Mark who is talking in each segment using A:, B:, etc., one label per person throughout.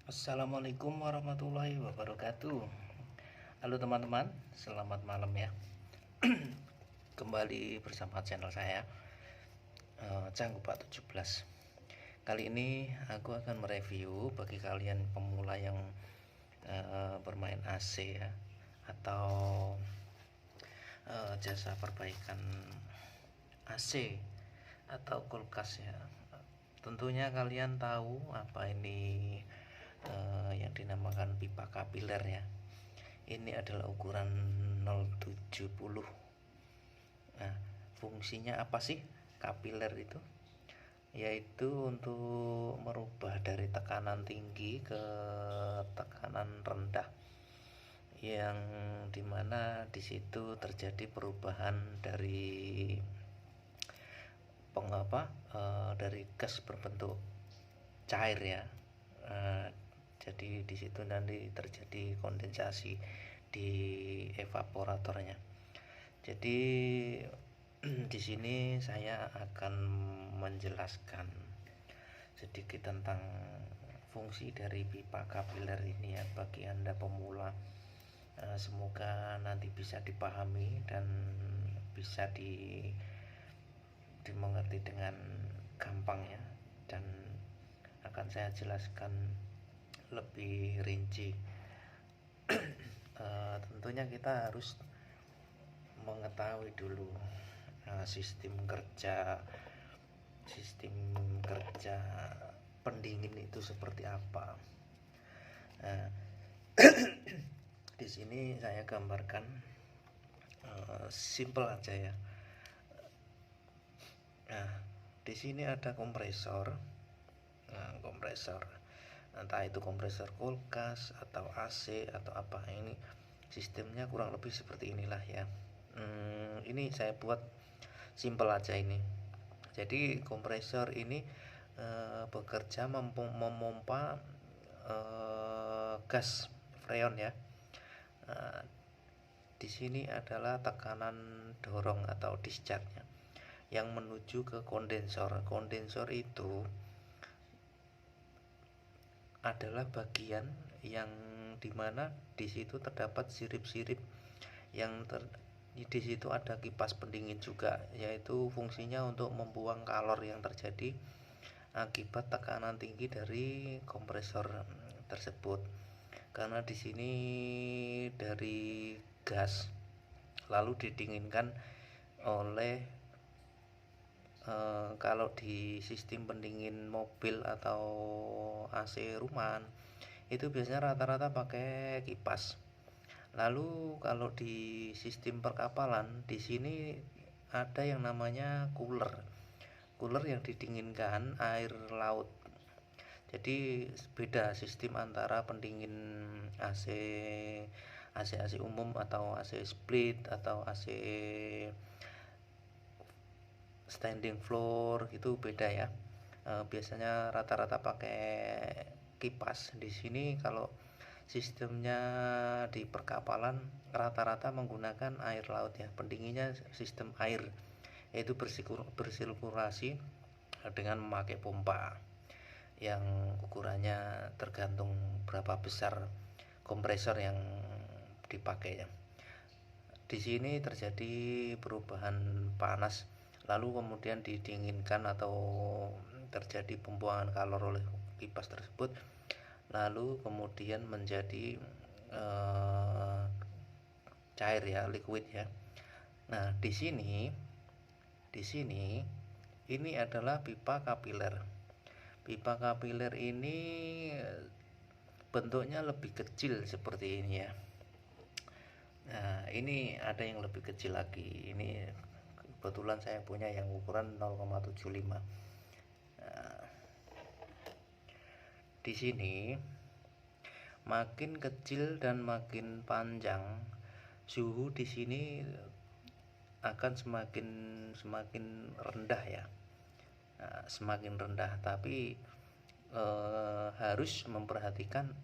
A: Assalamualaikum warahmatullahi wabarakatuh. Halo teman-teman, selamat malam ya. Kembali bersama channel saya, Canggupak 17. Kali ini aku akan mereview bagi kalian pemula yang bermain AC ya, atau jasa perbaikan AC atau kulkas ya. Tentunya kalian tahu apa ini yang dinamakan pipa kapiler ya. Ini adalah ukuran 070. Nah, fungsinya apa sih kapiler itu? Yaitu untuk merubah dari tekanan tinggi ke tekanan rendah, yang dimana di situ terjadi perubahan dari dari gas berbentuk cair ya. Jadi di situ nanti terjadi kondensasi di evaporatornya. Jadi di sini saya akan menjelaskan sedikit tentang fungsi dari pipa kapiler ini ya, bagi Anda pemula. Semoga nanti bisa dipahami dan bisa dimengerti dengan gampang ya, dan akan saya jelaskan lebih rinci. Tentunya kita harus mengetahui dulu sistem kerja pendingin itu seperti apa. Nah, di sini saya gambarkan simple aja ya. Nah, di sini ada kompresor. Nah, kompresor, entah itu kompresor kulkas atau AC atau apa, ini sistemnya kurang lebih seperti inilah ya. Ini saya buat simple aja ini. Jadi kompresor ini bekerja memompa gas freon ya. Di sini adalah tekanan dorong atau discharge-nya yang menuju ke kondensor. Kondensor itu adalah bagian yang dimana di situ terdapat sirip-sirip yang di situ ada kipas pendingin juga, yaitu fungsinya untuk membuang kalor yang terjadi akibat tekanan tinggi dari kompresor tersebut. Karena di sini dari gas lalu didinginkan oleh kalau di sistem pendingin mobil atau AC rumahan itu biasanya rata-rata pakai kipas. Lalu kalau di sistem perkapalan di sini ada yang namanya cooler. Cooler yang didinginkan air laut. Jadi beda sistem antara pendingin AC umum atau AC split atau AC standing floor, itu beda ya. Biasanya rata-rata pakai kipas. Di sini kalau sistemnya di perkapalan rata-rata menggunakan air laut ya. Pendinginnya sistem air, yaitu bersirkulasi dengan memakai pompa yang ukurannya tergantung berapa besar kompresor yang dipakai ya. Di sini terjadi perubahan panas lalu kemudian didinginkan atau terjadi pembuangan kalor oleh kipas tersebut, lalu kemudian menjadi cair ya, liquid ya. Nah, di sini ini adalah pipa kapiler. Pipa kapiler ini bentuknya lebih kecil seperti ini ya. Nah, ini ada yang lebih kecil lagi. Ini kebetulan saya punya yang ukuran 0,75. Nah, di sini makin kecil dan makin panjang, suhu di sini akan semakin rendah ya. Nah, semakin rendah, tapi harus memperhatikan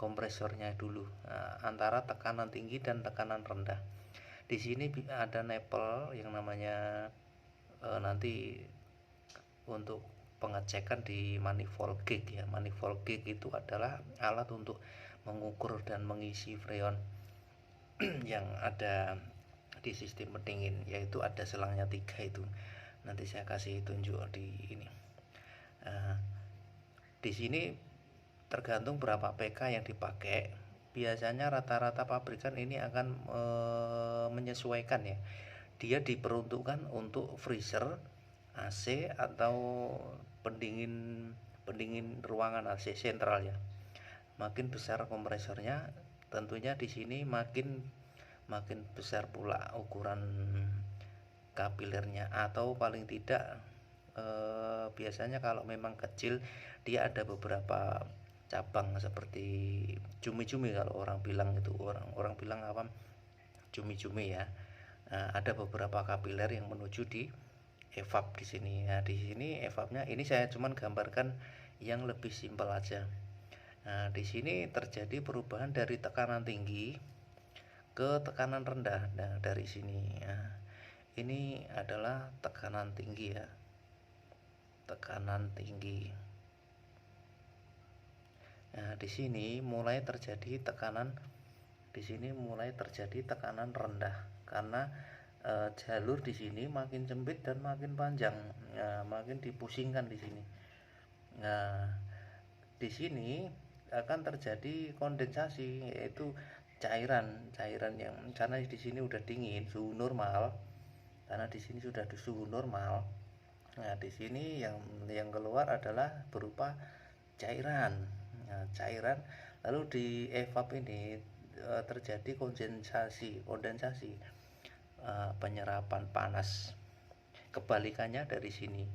A: kompresornya dulu. Nah, antara tekanan tinggi dan tekanan rendah. Di sini ada nipple yang namanya nanti untuk pengecekan di manifold gauge ya. Manifold gauge itu adalah alat untuk mengukur dan mengisi freon yang ada di sistem pendingin, yaitu ada selangnya 3 itu. Nanti saya kasih tunjuk di ini. Di sini tergantung berapa PK yang dipakai. Biasanya rata-rata pabrikan ini akan menyesuaikan ya. Dia diperuntukkan untuk freezer, AC atau pendingin ruangan AC sentral ya. Makin besar kompresornya, tentunya di sini makin besar pula ukuran kapilernya, atau paling tidak biasanya kalau memang kecil dia ada beberapa cabang seperti cumi-cumi, kalau orang bilang itu, orang bilang apa, cumi-cumi ya. Ada beberapa kapiler yang menuju di evap di sini. Nah, di sini evapnya ini saya cuman gambarkan yang lebih simpel aja. Nah, di sini terjadi perubahan dari tekanan tinggi ke tekanan rendah. Nah, dari sini. Nah, ini adalah tekanan tinggi ya. Tekanan tinggi. Nah, di sini mulai terjadi tekanan rendah karena jalur di sini makin sempit dan makin panjang. Nah, makin dipusingkan di sini. Nah, di sini akan terjadi kondensasi, yaitu cairan yang, karena di sini udah dingin, suhu normal. Karena di sini sudah suhu normal. Nah, di sini yang keluar adalah berupa cairan. Nah, cairan lalu di evap ini terjadi kondensasi, penyerapan panas. Kebalikannya dari sini.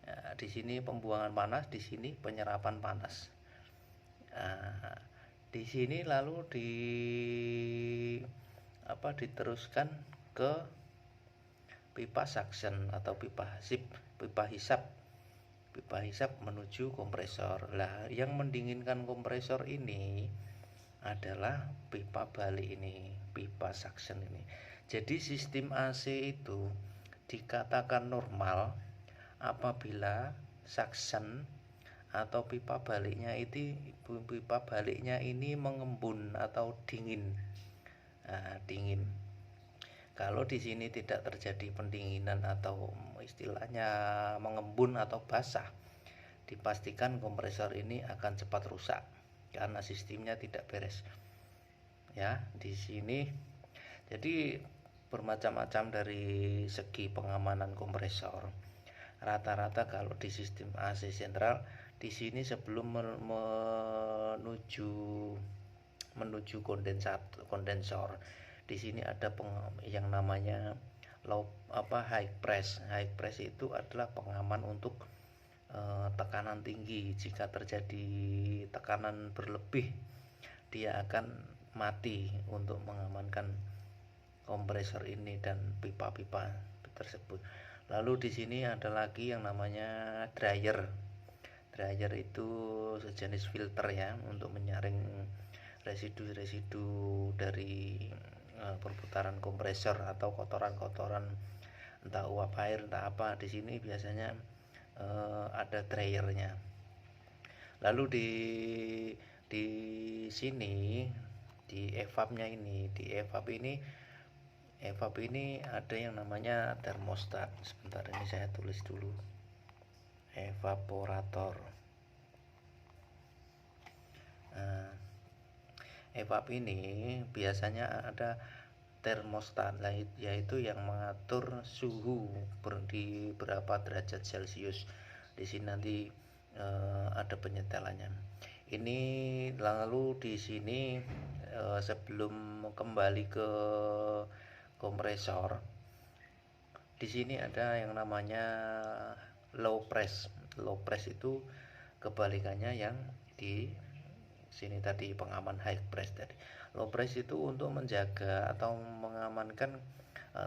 A: Nah, di sini pembuangan panas, di sini penyerapan panas. Nah, di sini lalu diteruskan ke pipa suction atau pipa hisap menuju kompresor. Lah, yang mendinginkan kompresor ini adalah pipa balik ini, pipa suction ini. Jadi sistem AC itu dikatakan normal apabila suction atau pipa baliknya ini mengembun atau dingin. Nah, dingin. Kalau di sini tidak terjadi pendinginan atau istilahnya mengembun atau basah, dipastikan kompresor ini akan cepat rusak karena sistemnya tidak beres. Ya, di sini jadi bermacam-macam dari segi pengamanan kompresor. Rata-rata kalau di sistem AC sentral, di sini sebelum menuju kondensor, di sini ada yang namanya high press. High press itu adalah pengaman untuk tekanan tinggi. Jika terjadi tekanan berlebih, dia akan mati untuk mengamankan kompresor ini dan pipa-pipa tersebut. Lalu di sini ada lagi yang namanya dryer. Dryer itu sejenis filter ya, untuk menyaring residu-residu dari perputaran kompresor atau kotoran-kotoran, entah uap air entah apa. Di sini biasanya ada dryernya. Lalu di sini di evapnya ini, evap ini ada yang namanya termostat. Sebentar, ini saya tulis dulu. Evaporator. Nah, evap ini biasanya ada termostat, yaitu yang mengatur suhu di berapa derajat Celcius. Di sini nanti ada penyetelannya. Ini lalu di sini sebelum kembali ke kompresor, di sini ada yang namanya low press. Low press itu kebalikannya yang di sini tadi, pengaman high press tadi. Low press itu untuk menjaga atau mengamankan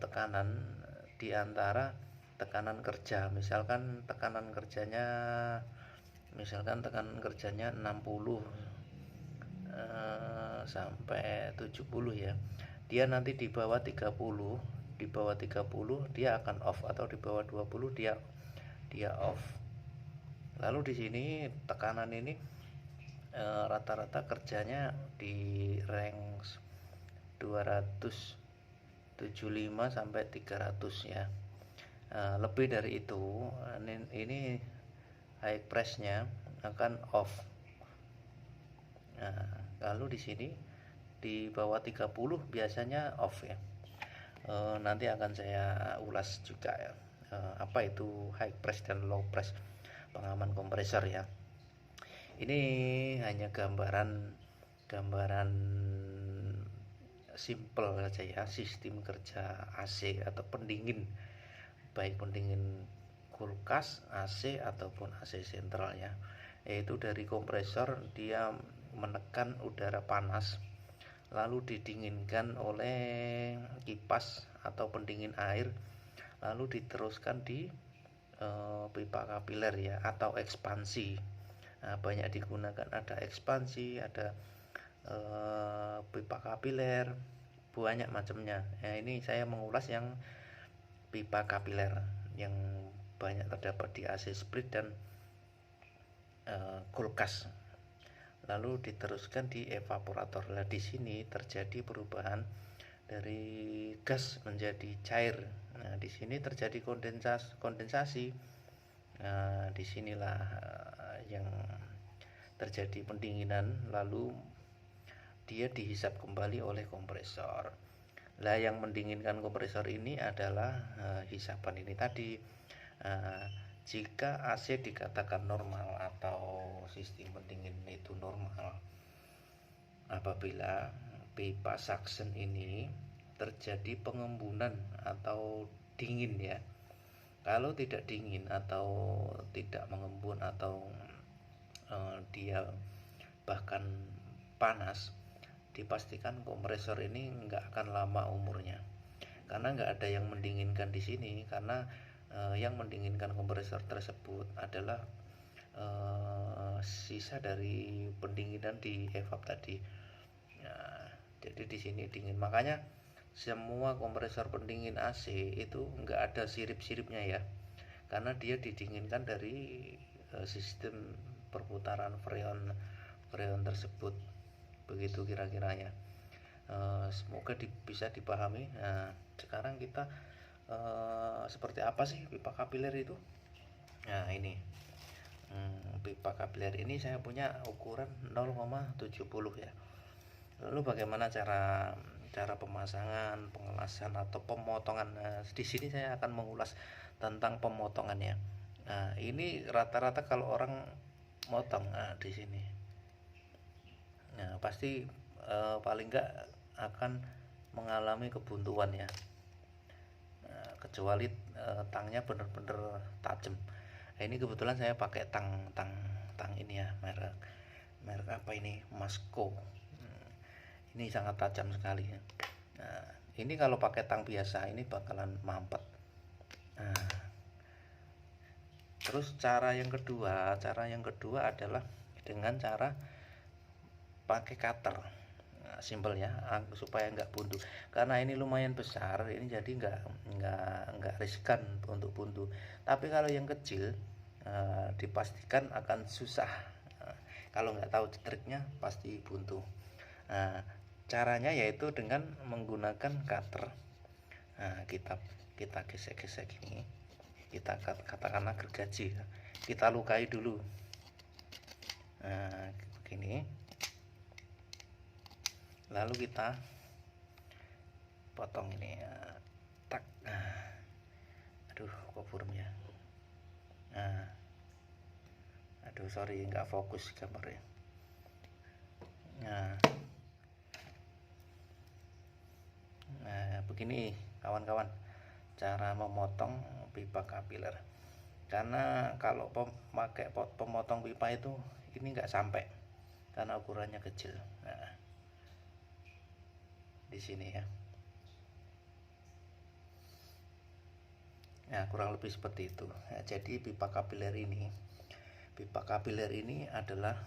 A: tekanan di antara tekanan kerja. Misalkan tekanan kerjanya 60 sampai 70 ya. Dia nanti di bawah 30, dia akan off, atau di bawah 20 dia off. Lalu di sini tekanan ini rata-rata kerjanya di range 275 sampai 300 ya. Lebih dari itu ini high pressnya akan off. Nah, lalu di sini di bawah 30 biasanya off ya. Nanti akan saya ulas juga ya, apa itu high press dan low press pengaman kompresor ya. Ini hanya gambaran simple saja ya, sistem kerja AC atau pendingin, baik pendingin kulkas, AC ataupun AC sentral ya. Yaitu dari kompresor dia menekan udara panas lalu didinginkan oleh kipas atau pendingin air, lalu diteruskan di pipa kapiler ya, atau ekspansi. Nah, banyak digunakan, ada ekspansi, ada pipa kapiler, banyak macamnya. Nah, ini saya mengulas yang pipa kapiler yang banyak terdapat di AC split dan kulkas. Lalu diteruskan di evaporator. Nah, di sini terjadi perubahan dari gas menjadi cair. Nah, di sini terjadi kondensasi. Nah, disinilah yang terjadi pendinginan, lalu dia dihisap kembali oleh kompresor. Lah, yang mendinginkan kompresor ini adalah hisapan ini tadi. Jika AC dikatakan normal atau sistem pendingin itu normal apabila pipa suction ini terjadi pengembunan atau dingin ya. Kalau tidak dingin atau tidak mengembun atau dia bahkan panas, dipastikan kompresor ini nggak akan lama umurnya, karena nggak ada yang mendinginkan di sini. Karena yang mendinginkan kompresor tersebut adalah sisa dari pendinginan di evap tadi. Nah, jadi di sini dingin, makanya semua kompresor pendingin AC itu nggak ada sirip-siripnya ya, karena dia didinginkan dari sistem perputaran freon tersebut. Begitu kira-kira ya. Semoga bisa dipahami. Nah, sekarang kita seperti apa sih pipa kapiler itu? Nah, ini pipa kapiler ini saya punya ukuran 0,70 ya. Lalu bagaimana cara pemasangan, pengelasan atau pemotongan? Nah, di sini saya akan mengulas tentang pemotongannya. Nah, ini rata-rata kalau orang motong, nah di sini. Nah, pasti paling enggak akan mengalami kebuntuan ya. Nah, kecuali tangnya benar-benar tajam. Nah, ini kebetulan saya pakai tang ini ya, merek apa ini, Masco. Ini sangat tajam sekali ya. Nah, ini kalau pakai tang biasa ini bakalan mampet. Nah, terus cara yang kedua adalah dengan cara pakai cutter. Nah, simpel ya, supaya nggak buntu. Karena ini lumayan besar, ini jadi nggak riskan untuk buntu. Tapi kalau yang kecil dipastikan akan susah. Kalau nggak tahu triknya pasti buntu. Nah, caranya yaitu dengan menggunakan cutter. Nah, kita gesek-gesek ini, kita katakanlah gergaji, kita lukai dulu. Nah, begini, lalu kita potong ini ya. Tak. Nah, aduh kok burem ya. Nah, aduh sorry nggak fokus gambarnya. Nah, begini kawan-kawan cara memotong pipa kapiler. Karena kalau pakai pemotong pipa itu ini nggak sampai karena ukurannya kecil. Nah, di sini ya. Nah, kurang lebih seperti itu. Nah, jadi pipa kapiler ini adalah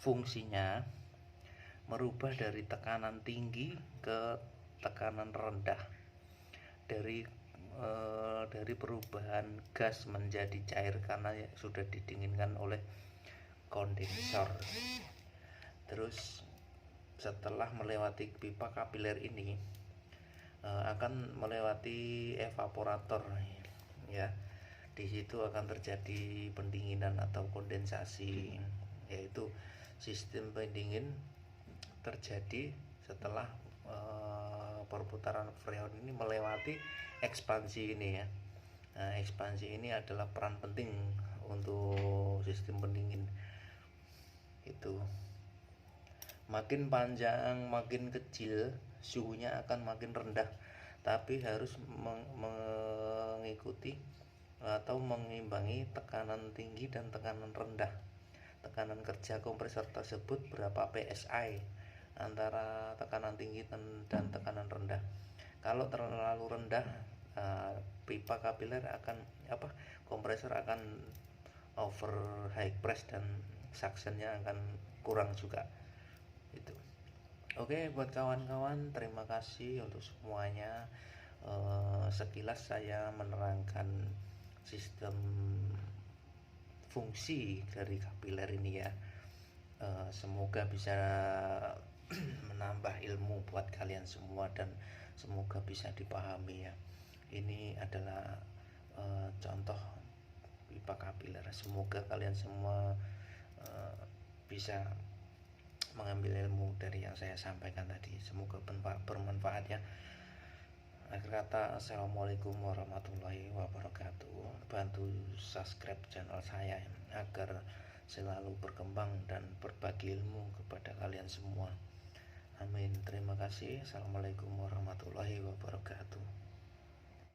A: fungsinya merubah dari tekanan tinggi ke tekanan rendah, dari dari perubahan gas menjadi cair karena sudah didinginkan oleh kondensor. Terus setelah melewati pipa kapiler ini akan melewati evaporator ya. Di situ akan terjadi pendinginan atau kondensasi, yaitu sistem pendingin terjadi setelah perputaran freon ini melewati ekspansi ini ya. Nah, ekspansi ini adalah peran penting untuk sistem pendingin. Itu makin panjang, makin kecil, suhunya akan makin rendah, tapi harus mengikuti atau mengimbangi tekanan tinggi dan tekanan rendah. Tekanan kerja kompresor tersebut berapa PSI antara tekanan tinggi dan tekanan rendah. Kalau terlalu rendah, pipa kapiler akan kompresor akan over high press dan suctionnya akan kurang juga. Itu. Oke, buat kawan-kawan, terima kasih untuk semuanya. Sekilas saya menerangkan sistem fungsi dari kapiler ini ya. Semoga bisa menambah ilmu buat kalian semua dan semoga bisa dipahami ya. Ini adalah contoh pipa kapiler. Semoga kalian semua bisa mengambil ilmu dari yang saya sampaikan tadi. Semoga bermanfaat ya. Akhir kata, assalamualaikum warahmatullahi wabarakatuh. Bantu subscribe channel saya agar selalu berkembang dan berbagi ilmu kepada kalian semua. Amin. Terima kasih. Assalamualaikum warahmatullahi wabarakatuh.